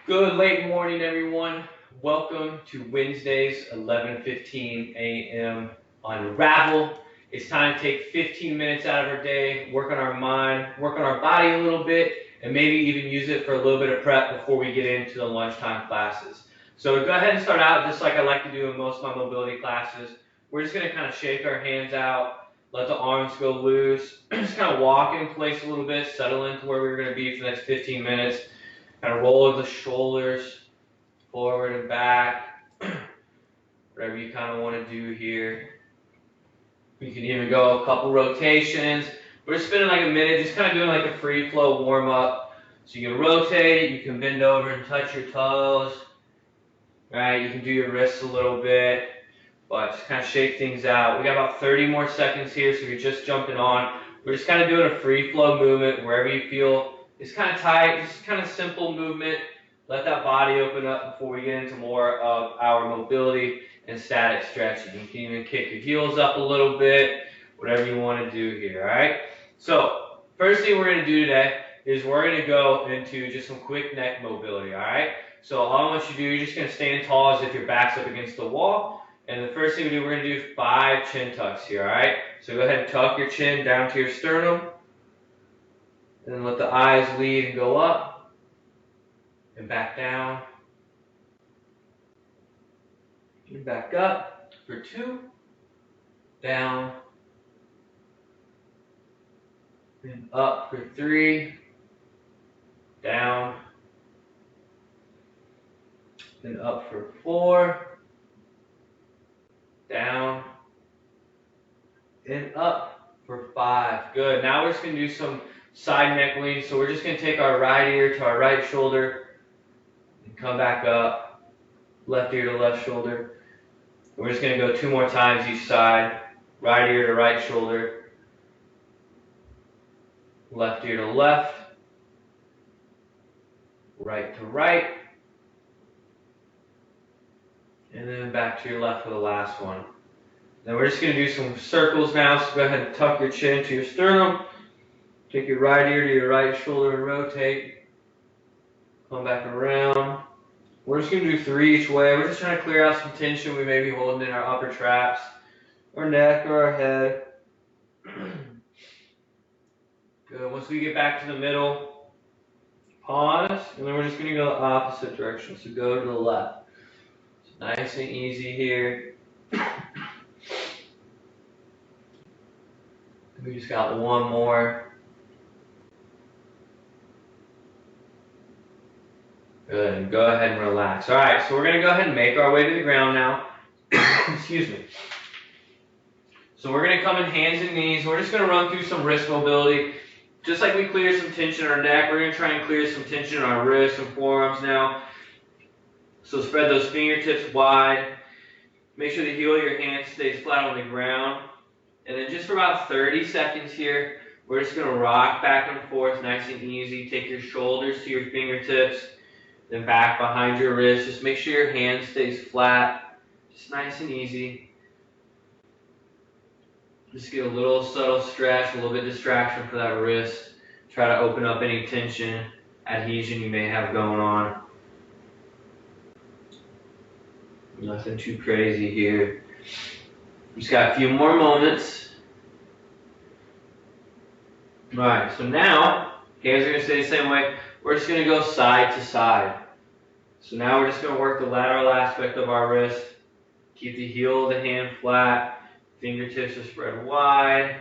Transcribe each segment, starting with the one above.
Good late morning, everyone. Welcome to Wednesday's 11:15 a.m. Unravel. It's time to take 15 minutes out of our day, work on our mind, work on our body a little bit, and maybe even use it for a little bit of prep before we get into the lunchtime classes. So go ahead and start out just like I like to do in most of my mobility classes. We're just going to kind of shake our hands out, let the arms go loose, just kind of walk in place a little bit, settle into where we're going to be for the next 15 minutes. Kind of roll the shoulders forward and back, whatever you kind of want to do here. You can even go a couple rotations. We're spending like a minute, just kind of doing like a free flow warm up. So you can rotate, you can bend over and touch your toes, right? You can do your wrists a little bit, but just kind of shake things out. We got about 30 more seconds here, so if you're just jumping on, we're just kind of doing a free flow movement wherever you feel it's kind of tight, just kind of simple movement. Let that body open up before we get into more of our mobility and static stretching. You can even kick your heels up a little bit, whatever you want to do here, all right? So, first thing we're going to do today is we're going to go into just some quick neck mobility, all right? So all I want you to do, you're just going to stand tall as if your back's up against the wall. And the first thing we do, we're going to do 5 chin tucks here, all right? So go ahead and tuck your chin down to your sternum. And then let the eyes lead and go up and back down and back up for 2, down and up for 3, down and up for 4, down and up for 5. Good. Now we're just going to do some side neck leans. So we're just going to take our right ear to our right shoulder and come back up, left ear to left shoulder. We're just going to go 2 more times each side, right ear to right shoulder, left ear to left, right to right, and then back to your left for the last one. Then we're just going to do some circles now, so go ahead and tuck your chin to your sternum, take your right ear to your right shoulder and rotate, come back around. We're just going to do 3 each way. We're just trying to clear out some tension we may be holding in our upper traps, our neck, or our head. Good. Once we get back to the middle, pause, and then we're just going to go the opposite direction. So go to the left. It's nice and easy here. We just got 1 more. Good. And go ahead and relax. All right. So we're going to go ahead and make our way to the ground now. Excuse me. So we're going to come in hands and knees. We're just going to run through some wrist mobility. Just like we clear some tension in our neck, we're going to try and clear some tension in our wrists and forearms now. So spread those fingertips wide. Make sure the heel of your hand stays flat on the ground. And then just for about 30 seconds here, we're just going to rock back and forth nice and easy. Take your shoulders to your fingertips, then back behind your wrist. Just make sure your hand stays flat. Just nice and easy. Just get a little subtle stretch, a little bit of distraction for that wrist. Try to open up any tension, adhesion you may have going on. Nothing too crazy here. Just got a few more moments. Alright, so now, hands are going to stay the same way. We're just going to go side to side. So now we're just going to work the lateral aspect of our wrist. Keep the heel of the hand flat. Fingertips are spread wide.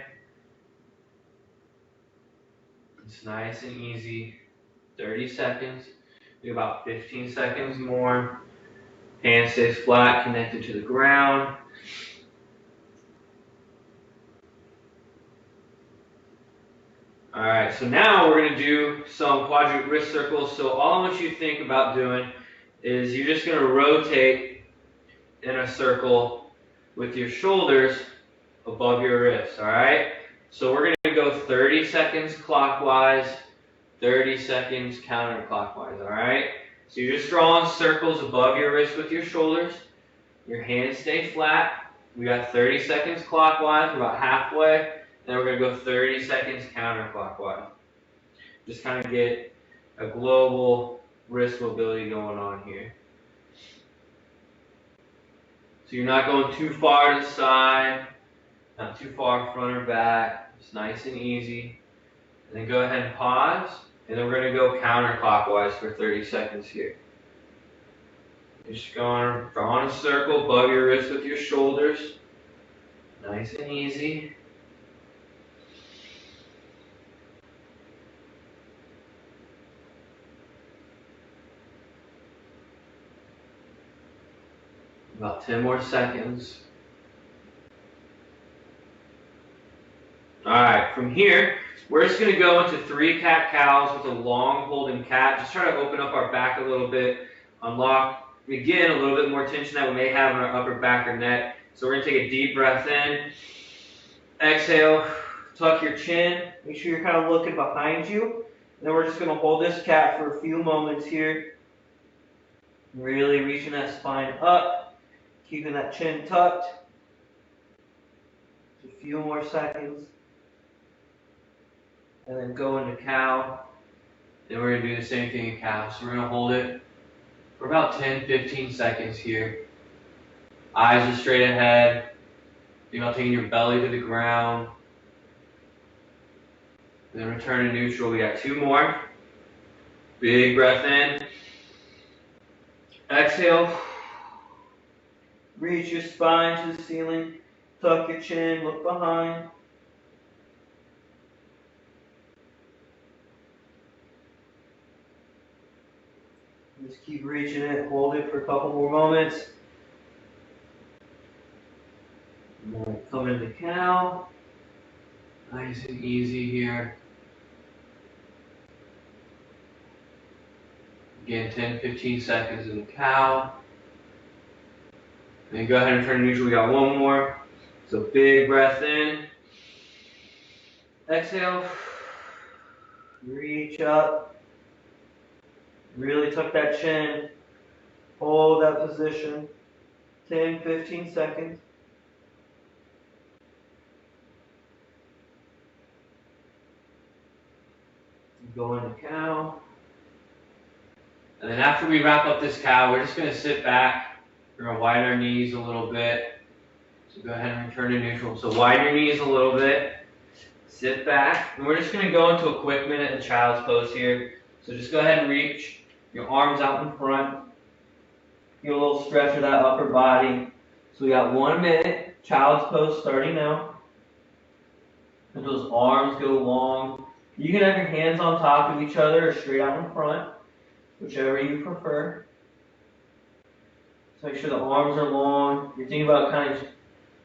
It's nice and easy. 30 seconds. Do about 15 seconds more. Hand stays flat, connected to the ground. Alright, so now we're going to do some quadruped wrist circles. So all I want you to think about doing is you're just going to rotate in a circle with your shoulders above your wrists, alright? So we're going to go 30 seconds clockwise, 30 seconds counterclockwise, alright? So you're just drawing circles above your wrist with your shoulders. Your hands stay flat. We got 30 seconds clockwise, we're about halfway. Then we're going to go 30 seconds counterclockwise. Just kind of get a global wrist mobility going on here. So you're not going too far to the side, not too far front or back, just nice and easy. And then go ahead and pause, and then we're going to go counterclockwise for 30 seconds here. Just going, drawing a circle above your wrist with your shoulders, nice and easy. About 10 more seconds. Alright, from here, we're just going to go into 3 cat-cows with a long holding cat. Just try to open up our back a little bit, unlock, again, a little bit more tension that we may have in our upper back or neck. So we're going to take a deep breath in. Exhale, tuck your chin. Make sure you're kind of looking behind you. And then we're just going to hold this cat for a few moments here. Really reaching that spine up, keeping that chin tucked. Just a few more seconds. And then go into cow. Then we're going to do the same thing in cow. So we're going to hold it for about 10-15 seconds here. Eyes are straight ahead. You're not taking your belly to the ground. Then return to neutral. We got 2 more. Big breath in. Exhale. Reach your spine to the ceiling. Tuck your chin. Look behind. Just keep reaching it. Hold it for a couple more moments. Come into cow. Nice and easy here. Again, 10-15 seconds in the cow. Then go ahead and turn to neutral. We got 1 more. So big breath in. Exhale. Reach up. Really tuck that chin. Hold that position. 10-15 seconds. Go into cow. And then after we wrap up this cow, we're just going to sit back. We're going to widen our knees a little bit. So go ahead and return to neutral. So widen your knees a little bit. Sit back. And we're just going to go into a quick minute in child's pose here. So just go ahead and reach your arms out in front. Get a little stretch of that upper body. So we got 1 minute. Child's pose starting now. And those arms go long. You can have your hands on top of each other or straight out in front, whichever you prefer. So make sure the arms are long. You're thinking about kind of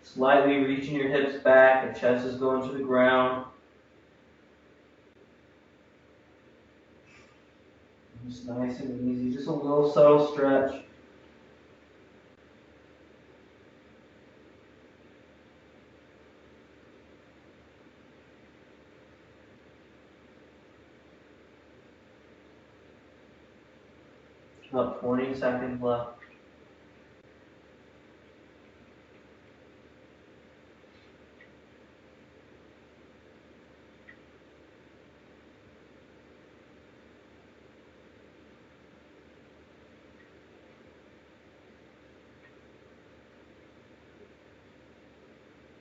slightly reaching your hips back. The chest is going to the ground. Just nice and easy. Just a little subtle stretch. About 20 seconds left.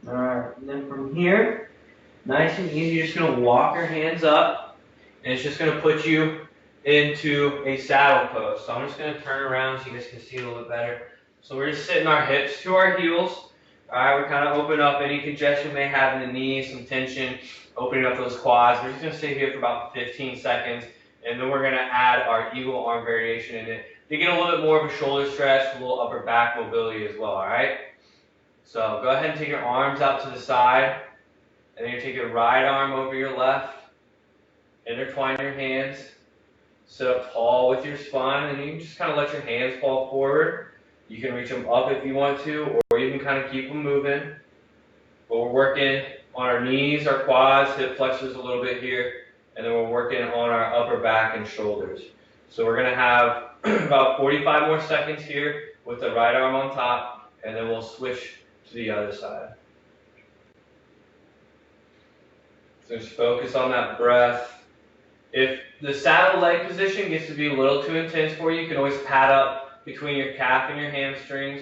Alright, and then from here, nice and easy, you're just going to walk your hands up, and it's just going to put you into a saddle pose. So I'm just going to turn around so you guys can see a little bit better. So we're just sitting our hips to our heels. Alright, we're kind of open up any congestion we may have in the knees, some tension, opening up those quads. We're just going to stay here for about 15 seconds, and then we're going to add our eagle arm variation in it to get a little bit more of a shoulder stretch, a little upper back mobility as well, alright? So go ahead and take your arms out to the side, and then you take your right arm over your left, intertwine your hands, sit up tall with your spine, and you can just kind of let your hands fall forward. You can reach them up if you want to, or you can kind of keep them moving. But we're working on our knees, our quads, hip flexors a little bit here, and then we're working on our upper back and shoulders. So we're going to have about 45 more seconds here with the right arm on top, and then we'll switch to the other side. So just focus on that breath. If the saddle leg position gets to be a little too intense for you, you can always pad up between your calf and your hamstrings,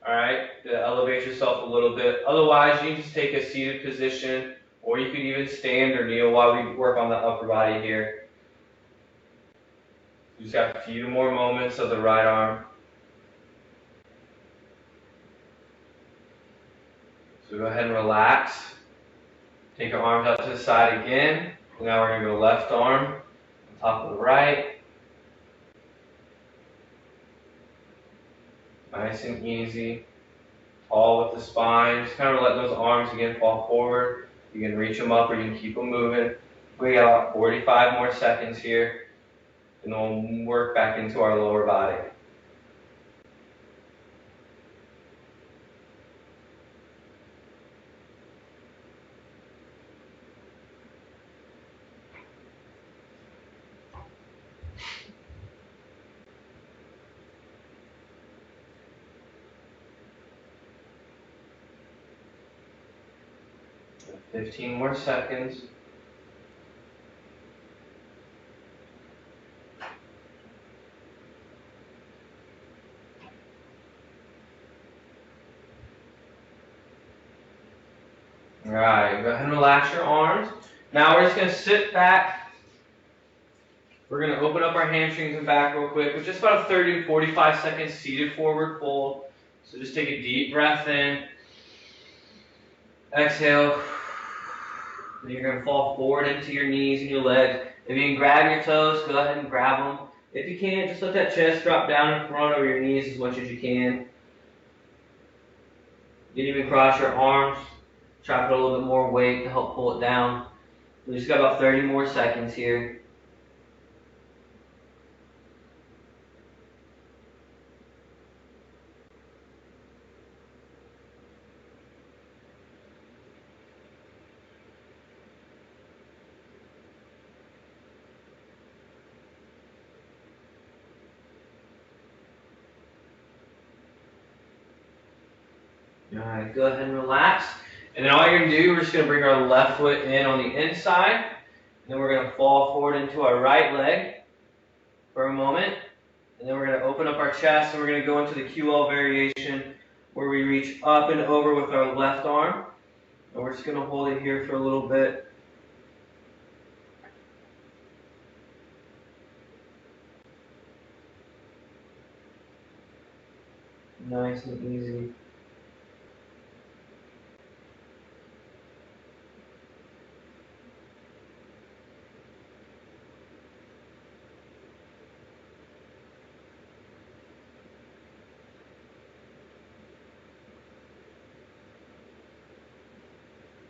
all right, to elevate yourself a little bit. Otherwise, you can just take a seated position, or you can even stand or kneel while we work on the upper body here. You just got a few more moments of the right arm. So go ahead and relax. Take your arms out to the side again. Now we're going to go left arm on top of the right. Nice and easy. Tall with the spine. Just kind of let those arms again fall forward. You can reach them up or you can keep them moving. We got about 45 more seconds here. And then we'll work back into our lower body. So 15 more seconds. All right, go ahead and relax your arms. Now we're just going to sit back. We're going to open up our hamstrings and back real quick with just about a 30 to 45 seconds seated forward fold. So just take a deep breath in. Exhale. Then you're going to fall forward into your knees and your legs. If you can grab your toes, go ahead and grab them. If you can't, just let that chest drop down in front over your knees as much as you can. You can even cross your arms. Try to put a little bit more weight to help pull it down. We just got about 30 more seconds here. Alright, go ahead and relax. And then all you're going to do, we're just going to bring our left foot in on the inside. And then we're going to fall forward into our right leg for a moment. And then we're going to open up our chest and we're going to go into the QL variation where we reach up and over with our left arm. And we're just going to hold it here for a little bit. Nice and easy.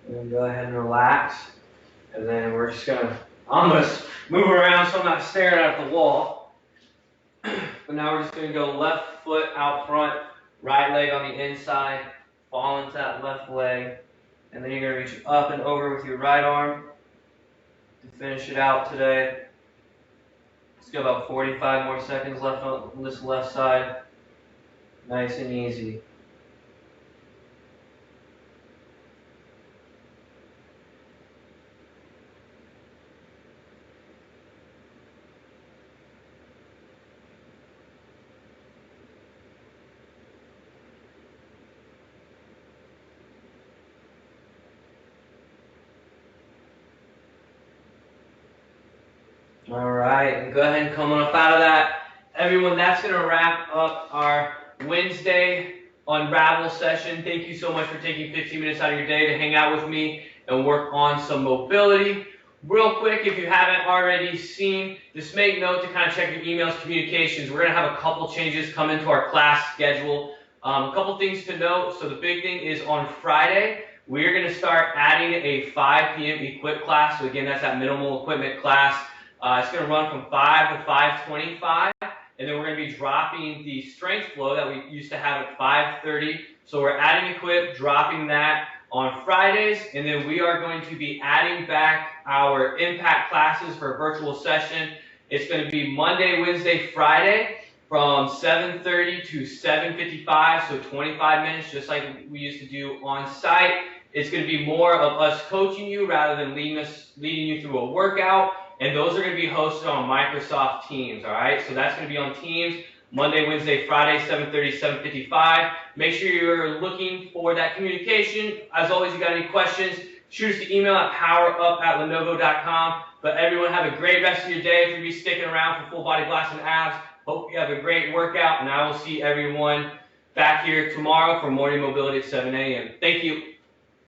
And go ahead and relax. And then we're just I'm going to move around so I'm not staring at the wall. But now we're just going to go left foot out front, right leg on the inside, fall into that left leg. And then you're going to reach up and over with your right arm to finish it out today. Let's go about 45 more seconds left on this left side. Nice and easy. All right, and go ahead and come on up out of that. Everyone, that's going to wrap up our Wednesday Unravel session. Thank you so much for taking 15 minutes out of your day to hang out with me and work on some mobility. Real quick, if you haven't already seen, just make note to kind of check your emails, communications. We're going to have a couple changes come into our class schedule. A couple things to note. So the big thing is on Friday, we're going to start adding a 5 p.m. equip class. So again, that's that minimal equipment class. It's going to run from 5 to 5:25, and then we're going to be dropping the strength flow that we used to have at 5:30. So we're adding equip, dropping that on Fridays, and then we are going to be adding back our impact classes for a virtual session. It's going to be Monday, Wednesday, Friday from 7:30 to 7:55, so 25 minutes, just like we used to do on site. It's going to be more of us coaching you rather than leading you through a workout. and those are going to be hosted on Microsoft Teams, all right? So that's going to be on Teams, Monday, Wednesday, Friday, 7:30, 7:55. Make sure you're looking for that communication. As always, if you got any questions, shoot us an email at powerup@lenovo.com. But everyone have a great rest of your day. If you're going to be sticking around for full body blast and abs, hope you have a great workout, and I will see everyone back here tomorrow for morning mobility at 7 a.m. Thank you.